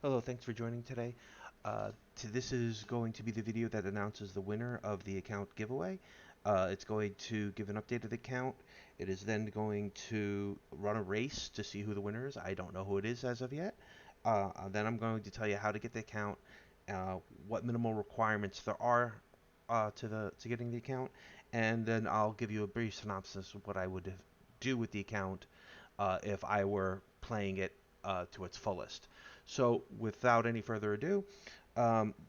Hello, thanks for joining today. This is going to be the video that announces the winner of the account giveaway. It's going to give an updated account. It is then going to run a race to see who the winner is. I don't know who it is as of yet. Then I'm going to tell you how to get the account, uh, what minimal requirements there are to getting the account, and then I'll give you a brief synopsis of what I would do with the account if I were playing it to its fullest. So, without any further ado,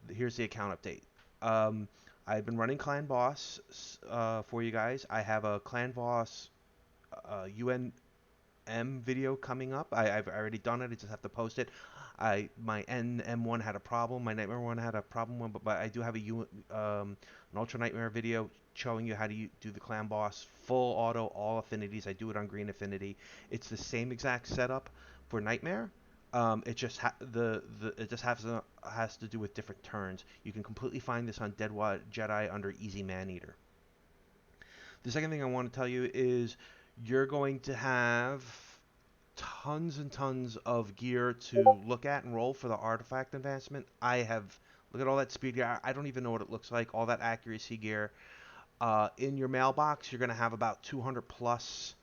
here's the account update. Um, I've been running Clan Boss for you guys. I have a Clan Boss UNM video coming up. I've already done it. I just have to post it. My NM1 had a problem. My Nightmare one had a problem one, but I do have an Ultra Nightmare video showing you how to do the Clan Boss full auto, all affinities. I do it on green affinity. It's the same exact setup for Nightmare. It just it just has to do with different turns. You can completely find this on Dead Jedi under Easy Maneater. The second thing I want to tell you is you're going to have tons and tons of gear to look at and roll for the artifact advancement. Look at all that speed gear. I don't even know what it looks like. All that accuracy gear. In your mailbox, you're going to have about 200 plus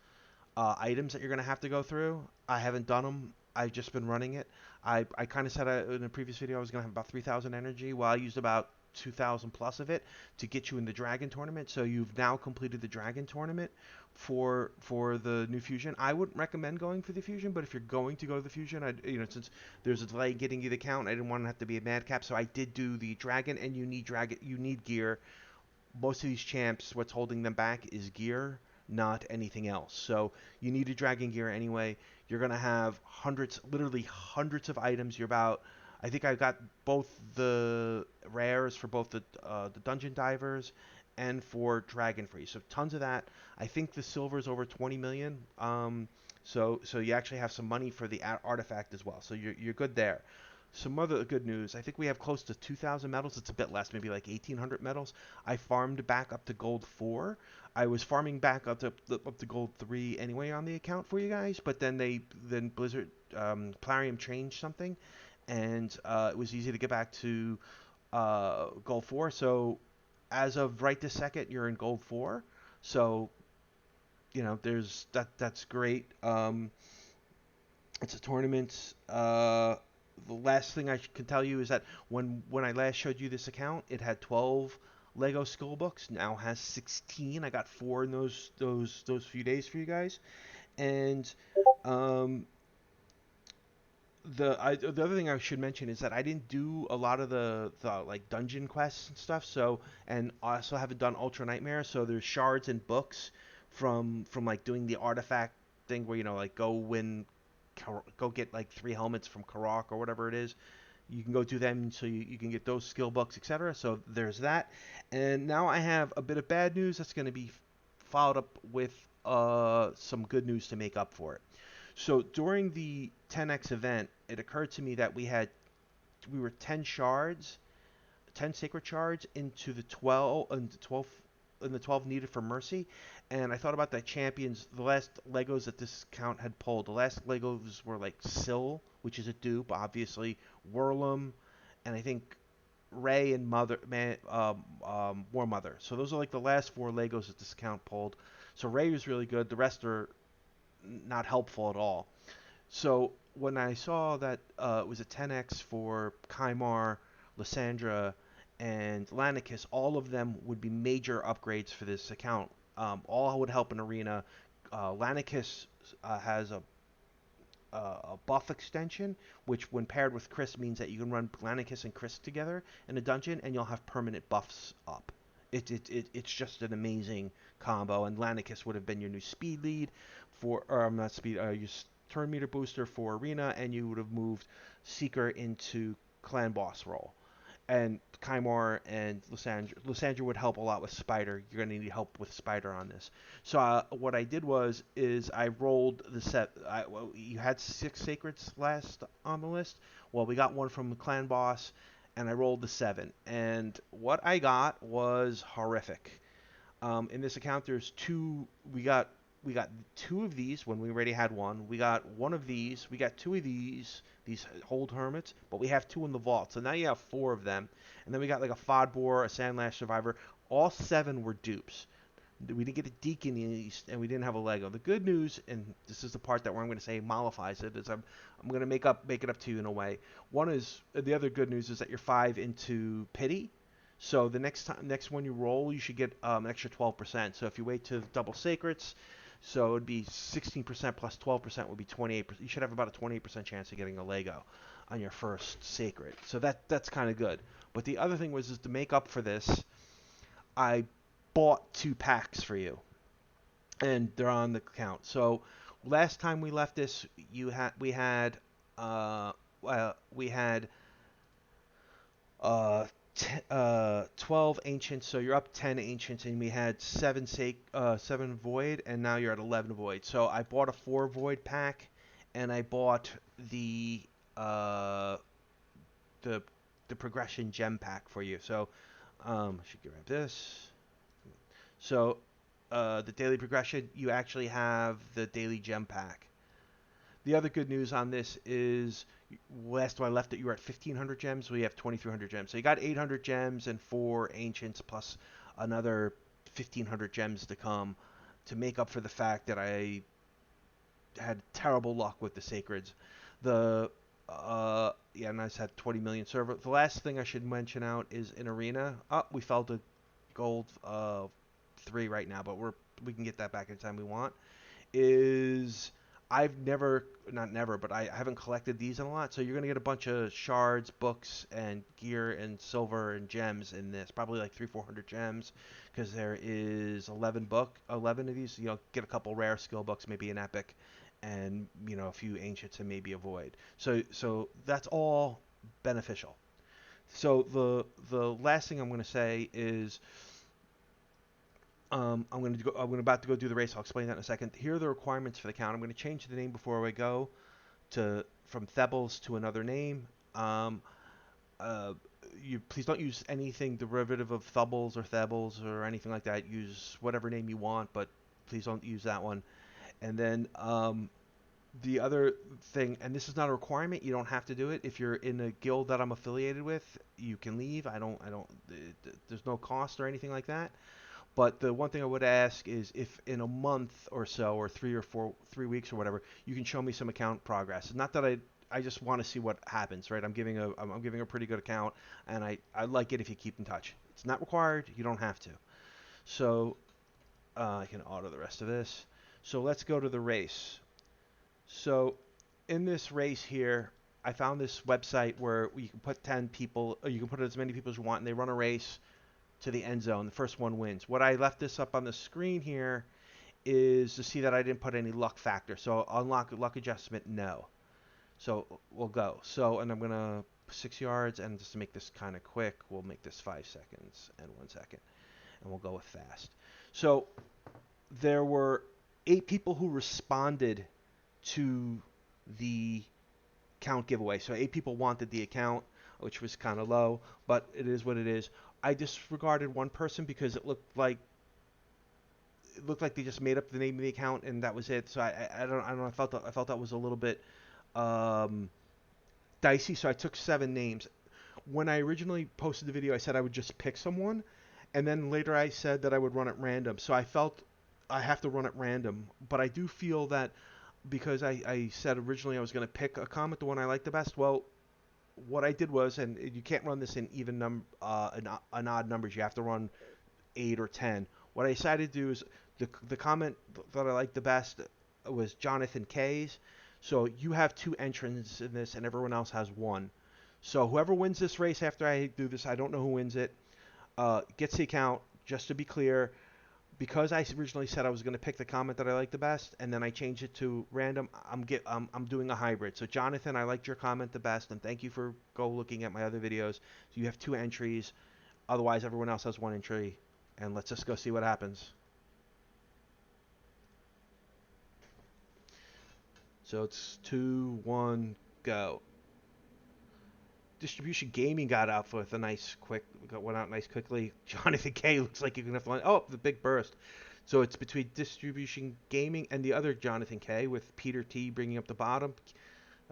items that you're going to have to go through. I haven't done them. I've just been running it. I kind of said in a previous video I was going to have about 3,000 energy. Well, I used about 2,000 plus of it to get you in the Dragon tournament. So you've now completed the Dragon tournament for the new Fusion. I wouldn't recommend going for the Fusion, but if you're going to go to the Fusion, since there's a delay getting you the count, I didn't want to have to be a madcap, so I did do the Dragon, and you need gear. Most of these champs, what's holding them back is gear, not anything else. So you need a dragon gear anyway. You're gonna have hundreds, literally hundreds of items. I think I got both the rares for both the dungeon divers and for dragon free. So tons of that. I think the silver is over 20 million. So you actually have some money for the artifact as well. So you're good there. Some other good news. I think we have close to 2,000 medals. It's a bit less, maybe like 1,800 medals. I farmed back up to gold 4. I was farming back up to gold 3 anyway on the account for you guys, but then Blizzard Plarium changed something, and it was easy to get back to gold 4. So as of right this second, you're in gold 4. So there's that's great. It's a tournament. The last thing I can tell you is that when I last showed you this account, it had 12 Lego skill books. Now has 16. I got 4 in those few days for you guys. And um, the other thing I should mention is that I didn't do a lot of the like dungeon quests and stuff. So, and I also haven't done Ultra Nightmare. So there's shards and books from like doing the artifact thing where like go get like 3 helmets from Karak or whatever it is. You can go do them so you can get those skill books, etc. So there's that. And now I have a bit of bad news that's going to be followed up with some good news to make up for it. So during the 10x event, it occurred to me that we were 10 shards, 10 sacred shards in the 12 needed for mercy, and I thought about the champions, the last Legos that this count had pulled. The last Legos were like Syl, which is a dupe, obviously, Whirlum, and I think Ray and War Mother. So those are like the last 4 Legos that this count pulled. So Ray was really good. The rest are not helpful at all. So when I saw that it was a 10x for Kymar, Lysandra, and Lanicus, all of them would be major upgrades for this account. All would help in arena. Lanicus has a buff extension, which when paired with Chris means that you can run Lanicus and Chris together in a dungeon, and you'll have permanent buffs up. It's just an amazing combo, and Lanicus would have been your new speed lead or not speed, your turn meter booster for arena, and you would have moved Seeker into clan boss role. And Kymar and Lysandra would help a lot with Spider. You're going to need help with Spider on this. So what I did is I rolled the set. Well, you had 6 sacreds last on the list. Well, we got one from the clan boss, and I rolled the 7. And what I got was horrific. In this account, there's 2. We got 2 of these when we already had one. We got one of these. We got 2 of these. these hold hermits, but we have 2 in the vault. So now you have 4 of them. And then we got like a Fodboar, a Sandlash Survivor. All 7 were dupes. We didn't get a Deacon East, and we didn't have a Lego. The good news, and this is the part that where I'm going to say mollifies it, is I'm going to make it up to you in a way. One is the other good news is that you're 5 into pity, so the next one you roll, you should get an extra 12%. So if you wait to double sacreds, so it'd be 16% plus 12% would be 28%. You should have about a 28% chance of getting a Lego on your first sacred. So that's kind of good. But the other thing was is to make up for this, I bought 2 packs for you, and they're on the account. So last time we left this, we had uh, 12 ancients, so you're up 10 ancients, and we had 7 void, and now you're at 11 void. So I bought a 4 void pack, and I bought the uh, the the progression gem pack for you. So I should grab this. So the daily progression, you actually have the daily gem pack. The other good news on this is last time I left it, you were at 1,500 gems. We have 2,300 gems. So you got 800 gems and 4 ancients plus another 1,500 gems to come to make up for the fact that I had terrible luck with the sacreds. And I just had 20 million server. The last thing I should mention out is in arena. We fell to gold 3 right now, but we can get that back anytime we want. Is I've never, not never, but I haven't collected these in a lot. So you're gonna get a bunch of shards, books, and gear, and silver and gems in this. Probably like 300-400 gems, because there is 11 of these. Get a couple rare skill books, maybe an epic, and a few ancients and maybe a void. So that's all beneficial. So the last thing I'm gonna say is I'm about to go do the race. I'll explain that in a second. Here are the requirements for the account. I'm going to change the name before we go from Thebbles to another name. You please don't use anything derivative of Thebbles or anything like that. Use whatever name you want, but please don't use that one. And then the other thing, and this is not a requirement. You don't have to do it. If you're in a guild that I'm affiliated with, you can leave. There's no cost or anything like that. But the one thing I would ask is if in a month or so, or 3 weeks or whatever, you can show me some account progress. Not that I just want to see what happens, right? I'm giving a pretty good account, and I like it if you keep in touch. It's not required. You don't have to. So I can auto the rest of this. So let's go to the race. So in this race here, I found this website where you can put 10 people, or you can put as many people as you want, and they run a race to the end zone. The first one wins. What I left this up on the screen here is to see that I didn't put any luck factor. So unlock luck adjustment, no. So we'll go. So, and I'm going to 6 yards, and just to make this kind of quick, we'll make this 5 seconds and 1 second. And we'll go with fast. So there were 8 people who responded to the account giveaway. So 8 people wanted the account, which was kind of low, but it is what it is. I disregarded one person because it looked like they just made up the name of the account and that was it. So I don't know. I felt that was a little bit dicey. So I took 7 names. When I originally posted the video, I said I would just pick someone, and then later I said that I would run at random. So I felt I have to run at random, but I do feel that because I said originally I was going to pick a comment, the one I like the best. Well, what I did was, and you can't run this in even an odd numbers. You have to run 8 or 10. What I decided to do is the comment that I liked the best was Jonathan K's. So you have 2 entrants in this, and everyone else has 1. So whoever wins this race after I do this, I don't know who wins it, gets the account. Just to be clear, because I originally said I was going to pick the comment that I like the best, and then I changed it to random, I'm doing a hybrid. So Jonathan, I liked your comment the best, and thank you for looking at my other videos. So you have 2 entries. Otherwise, everyone else has 1 entry, and let's just go see what happens. So it's 2, 1, go. Distribution Gaming got out with a went out nice quickly. Jonathan K looks like you're gonna have to line. Oh, the big burst. So it's between Distribution Gaming and the other Jonathan K with Peter T bringing up the bottom.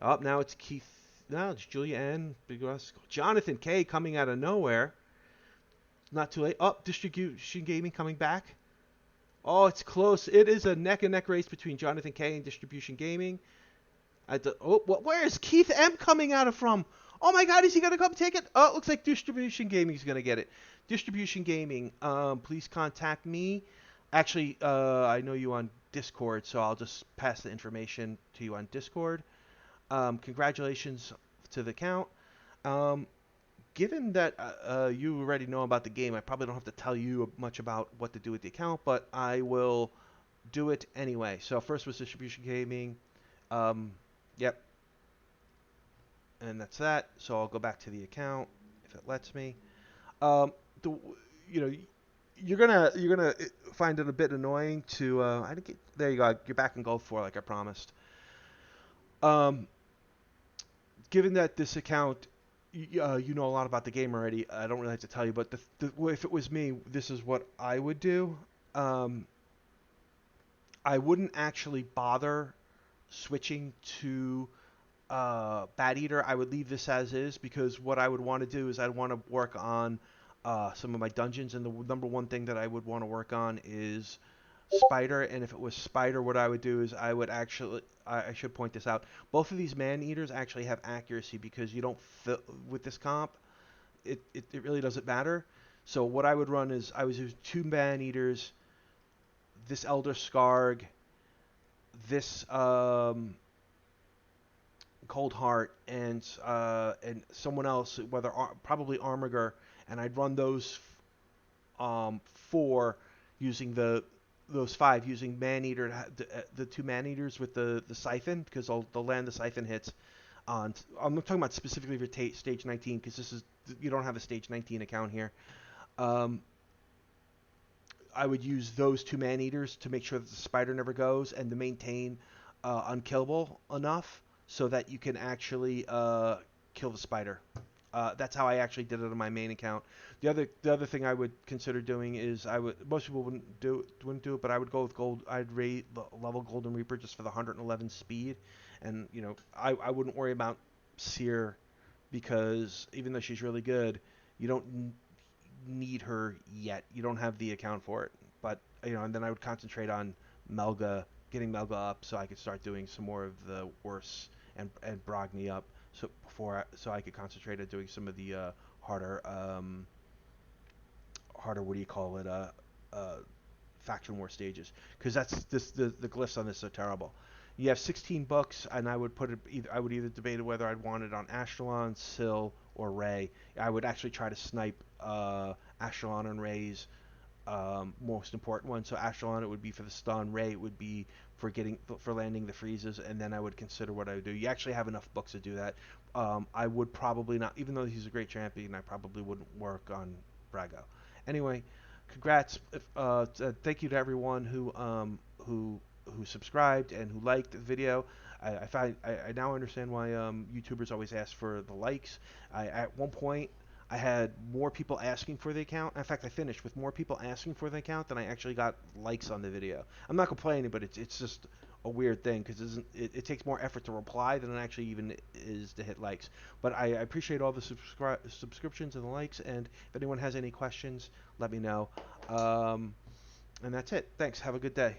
Up now it's Keith No, it's Julia N. Big Russ. Jonathan K. coming out of nowhere. Not too late. Oh, Distribution Gaming coming back. Oh, it's close. It is a neck and neck race between Jonathan K. and Distribution Gaming. Where is Keith M. coming out of from? Oh my God, is he gonna come take it? Oh, it looks like Distribution Gaming is gonna get it. Distribution Gaming, please contact me. Actually, I know you on Discord, so I'll just pass the information to you on Discord. Congratulations to the account. Um, Given that you already know about the game, I probably don't have to tell you much about what to do with the account, but I will do it anyway. So first was Distribution Gaming. Um, yep, and that's that. So I'll go back to the account if it lets me. Um, the you know you're gonna find it a bit annoying to I think there you go. You're back in Gold 4 like I promised. Um, Given that this account you know a lot about the game already, I don't really have to tell you. But if it was me, this is what I would do. Um, I wouldn't actually bother switching to Bat Eater. I would leave this as is because what I would want to do is I'd want to work on some of my dungeons, and the number one thing that I would want to work on is Spider. And if it was Spider, what I would do is I would actually I should point this out. Both of these Man Eaters actually have accuracy because you don't fill with this comp. It really doesn't matter. So what I would run is I would use two Man Eaters, this Elder Scarg, this Cold Heart, and someone else, probably Armiger, and I'd run those four using those five using Maneater, the two Maneaters with the siphon because they'll land the siphon hits on. I'm not talking about specifically for stage 19 because this is you don't have a stage 19 account here. Um, I would use those two Maneaters to make sure that the spider never goes and to maintain unkillable enough so that you can actually kill the spider. That's how I actually did it on my main account. The other thing I would consider doing is most people wouldn't do it, but I would go with gold. I'd rate level Golden Reaper just for the 111 speed, and I wouldn't worry about Seer because even though she's really good, you don't need her yet. You don't have the account for it. But and then I would concentrate on Melga, getting Melga up, so I could start doing some more of the worse and Brogni up, so I could concentrate on doing some of the harder what do you call it faction war stages because the glyphs on this are terrible. You have 16 books, and I would put it either I would either debate whether I'd want it on Ashtalon, Syl, or Ray. I would actually try to snipe Ashtalon and Ray's most important one. So Ashtalon it would be for the stun, Ray it would be for landing the freezes, and then I would consider what I would do. You actually have enough books to do that. I would probably not, even though he's a great champion, I probably wouldn't work on Brago. Anyway, congrats. Thank you to everyone who subscribed and who liked the video. I now understand why YouTubers always ask for the likes. At one point I had more people asking for the account. In fact, I finished with more people asking for the account than I actually got likes on the video. I'm not complaining, but it's just a weird thing because it takes more effort to reply than it actually even is to hit likes. But I appreciate all the subscriptions and the likes, and if anyone has any questions, let me know. And that's it. Thanks. Have a good day.